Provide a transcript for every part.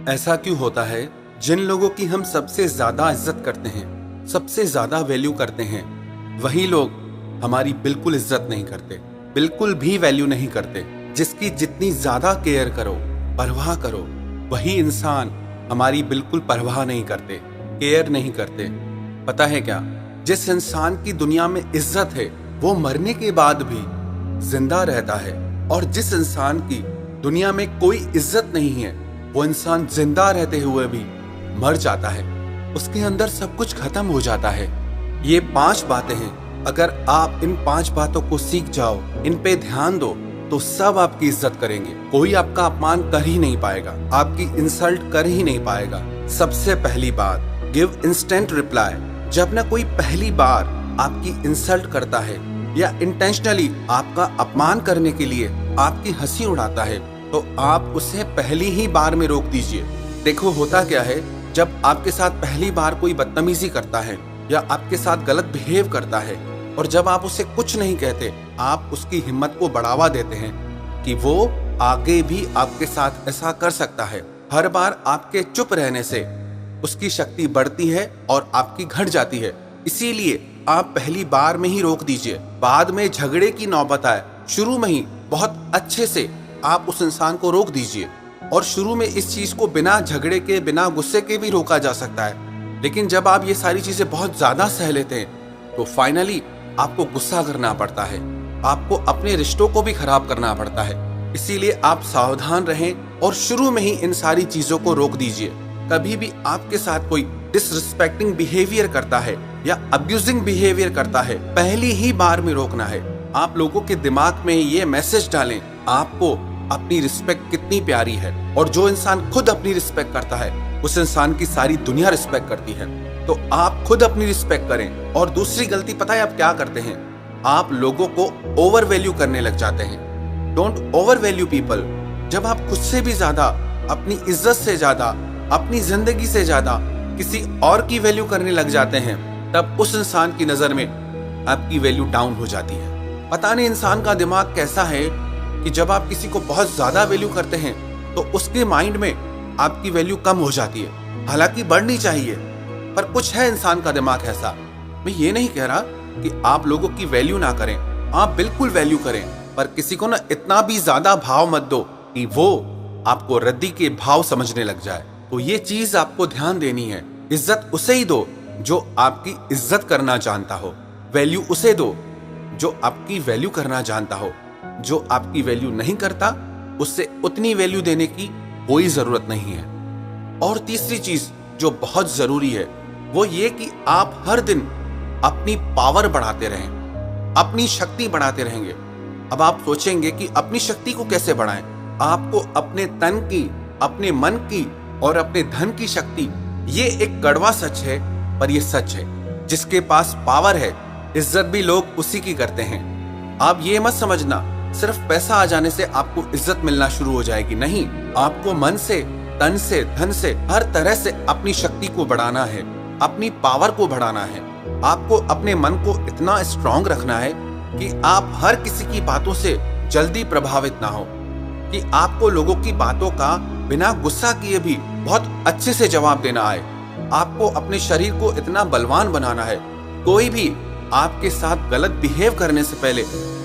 ऐसा क्यों होता है? जिन लोगों की हम सबसे ज्यादा इज्जत करते हैं, सबसे ज्यादा वैल्यू करते हैं, वही लोग हमारी बिल्कुल इज्जत नहीं करते, बिल्कुल भी वैल्यू नहीं करते। जिसकी जितनी ज्यादा केयर करो, परवाह करो, वही इंसान हमारी बिल्कुल परवाह नहीं करते, केयर नहीं करते। पता है क्या? जिस इंसान की दुनिया में इज्जत है वो मरने के बाद भी जिंदा रहता है, और जिस इंसान की दुनिया में कोई इज्जत नहीं है वो इंसान जिंदा रहते हुए भी मर जाता है। उसके अंदर सब कुछ खत्म हो जाता है। ये 5 बातें हैं। अगर आप इन 5 बातों को सीख जाओ, इन पे ध्यान दो, तो सब आपकी इज्जत करेंगे। कोई आपका अपमान कर ही नहीं पाएगा, आपकी इंसल्ट कर ही नहीं पाएगा। सबसे पहली बात, गिव इंस्टेंट रिप्लाई। जब ना कोई पहली बार आपकी इंसल्ट करता है या इंटेंशनली आपका अपमान करने के लिए आपकी हंसी उड़ाता है, तो आप उसे पहली ही बार में रोक दीजिए। देखो होता क्या है, जब आपके साथ पहली बार कोई बदतमीजी करता है या आपके साथ गलत बिहेव करता है, और जब आप उसे कुछ नहीं कहते, आप उसकी हिम्मत को बढ़ावा देते हैं कि वो आगे भी आपके साथ ऐसा कर सकता है। हर बार आपके चुप रहने से उसकी शक्ति बढ़ती है और आपकी घट जाती है। इसीलिए आप पहली बार में ही रोक दीजिए। बाद में झगड़े की नौबत आए, शुरू में ही बहुत अच्छे से आप उस इंसान को रोक दीजिए। और शुरू में इस चीज को बिना झगड़े के, बिना गुस्से के भी रोका जा सकता है। लेकिन जब आप ये सारी चीजें बहुत ज्यादा सह लेते हैं तो फाइनली आपको गुस्सा करना पड़ता है, आपको अपने रिश्तों को भी खराब करना पड़ता है। इसीलिए आप सावधान रहें और शुरू में ही इन सारी चीजों को रोक दीजिए। कभी भी आपके साथ कोई डिसरिस्पेक्टिंग बिहेवियर करता है या अब्यूजिंग बिहेवियर करता है, पहली ही बार में रोकना है। आप लोगों के दिमाग में ये मैसेज डालें, आपको अपनी रिस्पेक्ट कितनी प्यारी है, और जो इंसान खुद अपनी रिस्पेक्ट करता है उस इंसान की सारी दुनिया रिस्पेक्ट करती है। तो आप खुद अपनी रिस्पेक्ट करें। और दूसरी गलती पता है आप क्या करते हैं? आप लोगों को ओवर वैल्यू करने लग जाते हैं। Don't over value people. जब आप खुद से भी ज्यादा, अपनी इज्जत से ज्यादा, अपनी जिंदगी से ज्यादा किसी और की वैल्यू करने लग जाते हैं, तब उस इंसान की नजर में आपकी वैल्यू डाउन हो जाती है। पता नहीं इंसान का दिमाग कैसा है कि जब आप किसी को बहुत ज्यादा वैल्यू करते हैं तो उसके माइंड में आपकी वैल्यू कम हो जाती है। हालांकि बढ़नी चाहिए, पर कुछ है इंसान का दिमाग ऐसा। मैं ये नहीं कह रहा कि आप लोगों की वैल्यू ना करें, आप बिल्कुल वैल्यू करें, पर किसी को ना इतना भी ज्यादा भाव मत दो कि वो आपको रद्दी के भाव समझने लग जाए। तो ये चीज आपको ध्यान देनी है। इज्जत उसे ही दो जो आपकी इज्जत करना जानता हो, वैल्यू उसे दो जो आपकी वैल्यू करना जानता हो। जो आपकी वैल्यू नहीं करता, उससे उतनी वैल्यू देने की कोई जरूरत नहीं है। और तीसरी चीज जो बहुत जरूरी है वो ये कि आप हर दिन अपनी पावर बढ़ाते रहें, अपनी शक्ति बढ़ाते रहेंगे। अब आप सोचेंगे कि अपनी शक्ति को कैसे बढ़ाएं? आपको अपने तन की, अपने मन की और अपने धन की शक्ति, ये एक कड़वा सच है पर ये सच है। जिसके पास पावर है, इज्जत भी लोग उसी की करते हैं। आप ये मत समझना सिर्फ पैसा आ जाने से आपको इज्जत मिलना शुरू हो जाएगी। नहीं, आपको मन से, तन से, धन से, हर तरह से अपनी शक्ति को बढ़ाना है, अपनी पावर को बढ़ाना है। आपको अपने मन को इतना स्ट्रांग रखना है कि आप हर किसी की बातों से जल्दी प्रभावित ना हो, कि आपको लोगों की बातों का बिना गुस्सा किए भी बहुत अच्छे से जवाब देना आए। आपको अपने शरीर को इतना बलवान बनाना है, कोई भी आपके साथ गलत बिहेव करने से पहले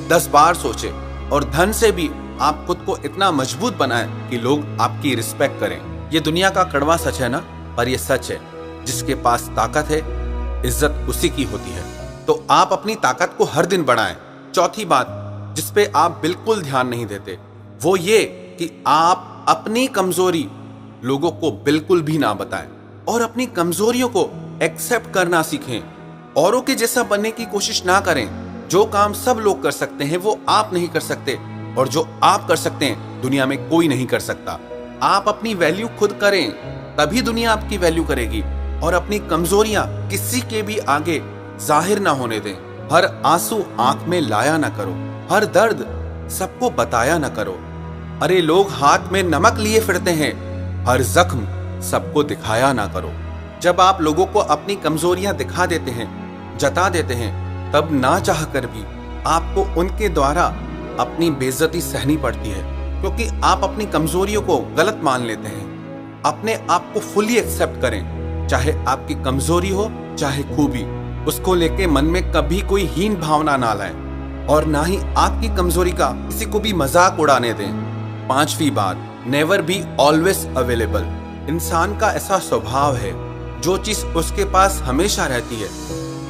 10 बार सोचे। और धन से भी आप खुद को इतना मजबूत बनाएं कि लोग आपकी रिस्पेक्ट करें। ये दुनिया का कड़वा सच है ना, पर ये सच है। जिसके पास ताकत है, इज्जत उसी की होती है। तो आप अपनी ताकत को हर दिन बढ़ाएं। चौथी बात जिसपे आप बिल्कुल ध्यान नहीं देते, वो ये कि आप अपनी कमजोरी लोगों को बिल्कुल भी ना बताएं और अपनी कमजोरियों को एक्सेप्ट करना सीखें। औरों के जैसा बनने की कोशिश ना करें। जो काम सब लोग कर सकते हैं वो आप नहीं कर सकते, और जो आप कर सकते हैं दुनिया में कोई नहीं कर सकता। आप अपनी वैल्यू खुद करें, तभी दुनिया आपकी वैल्यू करेगी। और अपनी कमजोरियां किसी के भी आगे जाहिर ना होने दें। हर आंसू आंख में लाया ना करो, हर दर्द सबको बताया ना करो। अरे लोग हाथ में नमक लिए फिरते हैं, हर जख्म सबको दिखाया ना करो। जब आप लोगों को अपनी कमजोरियां दिखा देते हैं, जता देते हैं, तब ना चाह कर भी आपको उनके द्वारा अपनी बेइज्जती सहनी पड़ती है, क्योंकि आप अपनी कमजोरियों को गलत मान लेते हैं। अपने आप को फुली एक्सेप्ट करें, चाहे आपकी कमजोरी हो चाहे खूबी। उसको लेके मन में कभी कोई हीन भावना ना लाएं और ना ही आपकी कमजोरी का किसी को भी मजाक उड़ाने दें। 5वीं बात, नेवर बी ऑलवेज अवेलेबल। इंसान का ऐसा स्वभाव है, जो चीज उसके पास हमेशा रहती है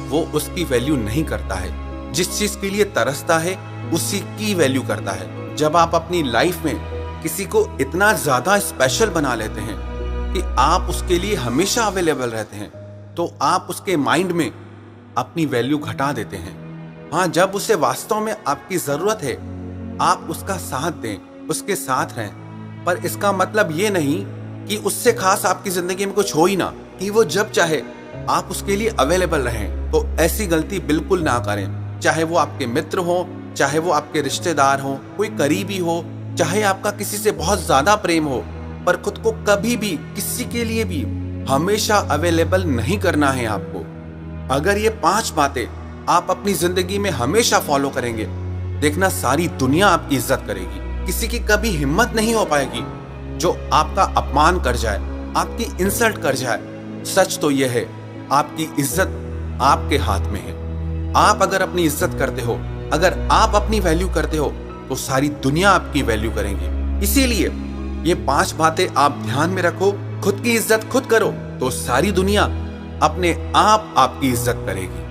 वो उसकी वैल्यू नहीं करता है। जिस चीज के लिए तरसता है उसी की वैल्यू करता है। जब आप अपनी लाइफ में किसी को इतना ज्यादा स्पेशल बना लेते हैं कि आप उसके लिए हमेशा अवेलेबल रहते हैं, तो आप उसके माइंड में अपनी वैल्यू घटा देते हैं। हाँ, जब उसे वास्तव में आपकी जरूरत है आप उसका साथ दें, उसके साथ रहें, पर इसका मतलब ये नहीं कि उससे खास आपकी जिंदगी में कुछ हो ही ना, कि वो जब चाहे आप उसके लिए अवेलेबल रहें। तो ऐसी गलती बिल्कुल ना करें, चाहे वो आपके मित्र हो, चाहे वो आपके रिश्तेदार हो, कोई करीबी हो, चाहे आपका किसी से बहुत ज्यादा प्रेम हो, पर खुद को कभी भी किसी के लिए भी हमेशा अवेलेबल नहीं करना है आपको। अगर ये 5 बातें आप अपनी जिंदगी में हमेशा फॉलो करेंगे, देखना सारी दुनिया आपकी इज्जत करेगी। किसी की कभी हिम्मत नहीं हो पाएगी जो आपका अपमान कर जाए, आपकी इंसल्ट कर जाए। सच तो यह है, आपकी इज्जत आपके हाथ में है। आप अगर अपनी इज्जत करते हो, अगर आप अपनी वैल्यू करते हो, तो सारी दुनिया आपकी वैल्यू करेंगी। इसीलिए ये 5 बातें आप ध्यान में रखो। खुद की इज्जत खुद करो तो सारी दुनिया अपने आप आपकी इज्जत करेगी।